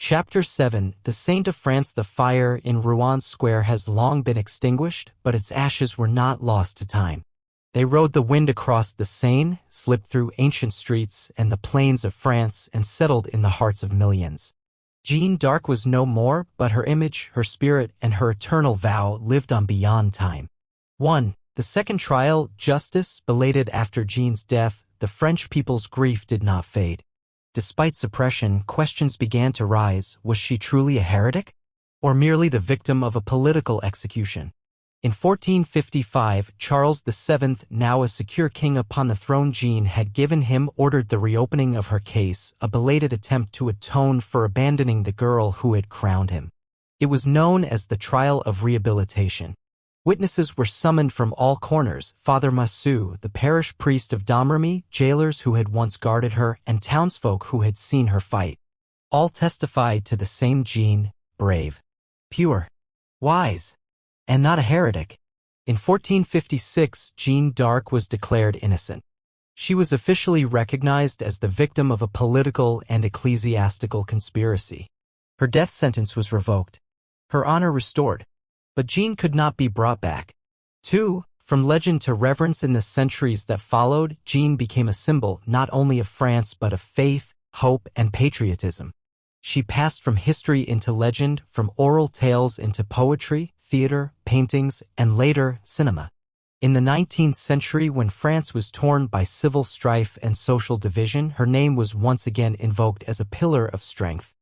Chapter 7 The Saint of France. The fire in Rouen Square has long been extinguished, but its ashes were not lost to time. They rode the wind across the Seine, slipped through ancient streets and the plains of France, and settled in the hearts of millions. Jeanne d'Arc was no more, but her image, her spirit, and her eternal vow lived on beyond time. 1. The second trial, justice, belated after Jeanne's death, the French people's grief did not fade. Despite suppression, questions began to rise. Was she truly a heretic? Or merely the victim of a political execution? In 1455, Charles VII, now a secure king upon the throne, Jeanne had given him ordered the reopening of her case, a belated attempt to atone for abandoning the girl who had crowned him. It was known as the trial of rehabilitation. Witnesses were summoned from all corners: Father Massou, the parish priest of Domremy, jailers who had once guarded her, and townsfolk who had seen her fight. All testified to the same: Jeanne, brave, pure, wise, and not a heretic. In 1456, Jeanne d'Arc was declared innocent. She was officially recognized as the victim of a political and ecclesiastical conspiracy. Her death sentence was revoked, her honor restored. But Jeanne could not be brought back. 2. From legend to reverence. In the centuries that followed, Jeanne became a symbol not only of France but of faith, hope, and patriotism. She passed from history into legend, from oral tales into poetry, theater, paintings, and later, cinema. In the 19th century, when France was torn by civil strife and social division, her name was once again invoked as a pillar of strength.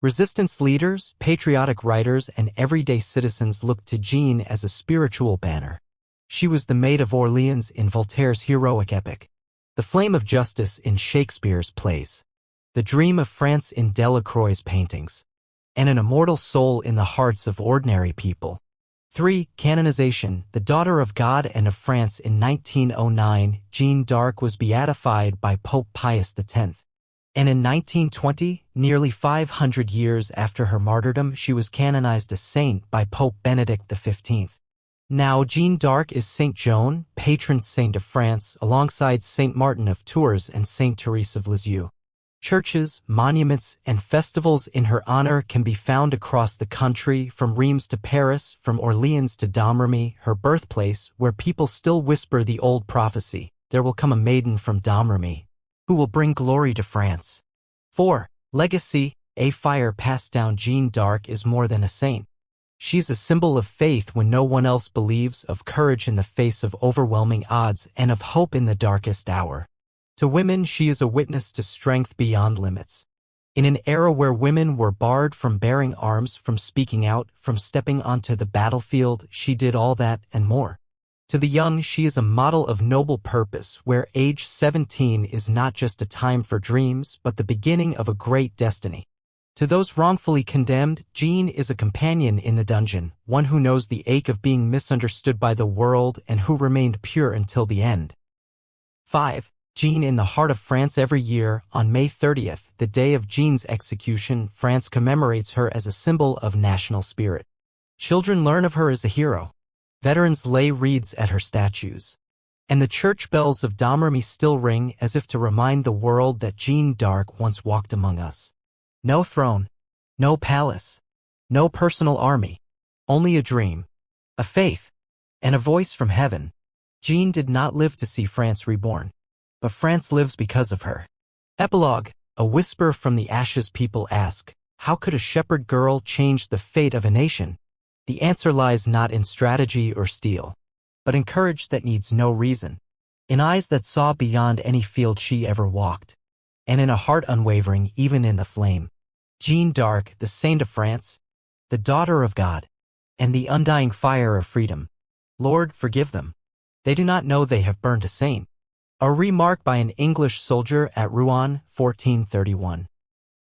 Resistance leaders, patriotic writers, and everyday citizens looked to Jeanne as a spiritual banner. She was the Maid of Orléans in Voltaire's heroic epic, the flame of justice in Shakespeare's plays, the dream of France in Delacroix's paintings, and an immortal soul in the hearts of ordinary people. 3. Canonization. The daughter of God and of France. In 1909, Jeanne d'Arc was beatified by Pope Pius X. And in 1920, nearly 500 years after her martyrdom, she was canonized a saint by Pope Benedict XV. Now Jeanne d'Arc is Saint Joan, patron saint of France, alongside Saint Martin of Tours and Saint Therese of Lisieux. Churches, monuments, and festivals in her honor can be found across the country, from Reims to Paris, from Orléans to Domremy, her birthplace, where people still whisper the old prophecy: there will come a maiden from Domremy, who will bring glory to France. 4. Legacy. A fire passed down. Jeanne d'Arc is more than a saint. She's a symbol of faith when no one else believes, of courage in the face of overwhelming odds, and of hope in the darkest hour. To women, she is a witness to strength beyond limits. In an era where women were barred from bearing arms, from speaking out, from stepping onto the battlefield, she did all that and more. To the young, she is a model of noble purpose, where age 17 is not just a time for dreams, but the beginning of a great destiny. To those wrongfully condemned, Jeanne is a companion in the dungeon, one who knows the ache of being misunderstood by the world and who remained pure until the end. 5. Jeanne in the heart of France. Every year, on May 30th, the day of Jeanne's execution, France commemorates her as a symbol of national spirit. Children learn of her as a hero. Veterans lay wreaths at her statues. And the church bells of Domremy still ring, as if to remind the world that Jeanne d'Arc once walked among us. No throne, no palace, no personal army, only a dream, a faith, and a voice from heaven. Jeanne did not live to see France reborn, but France lives because of her. Epilogue. A whisper from the ashes. People ask, how could a shepherd girl change the fate of a nation? The answer lies not in strategy or steel, but in courage that needs no reason, in eyes that saw beyond any field she ever walked, and in a heart unwavering even in the flame. Jeanne d'Arc, the saint of France, the daughter of God, and the undying fire of freedom. Lord, forgive them. They do not know they have burned a saint. A remark by an English soldier at Rouen, 1431.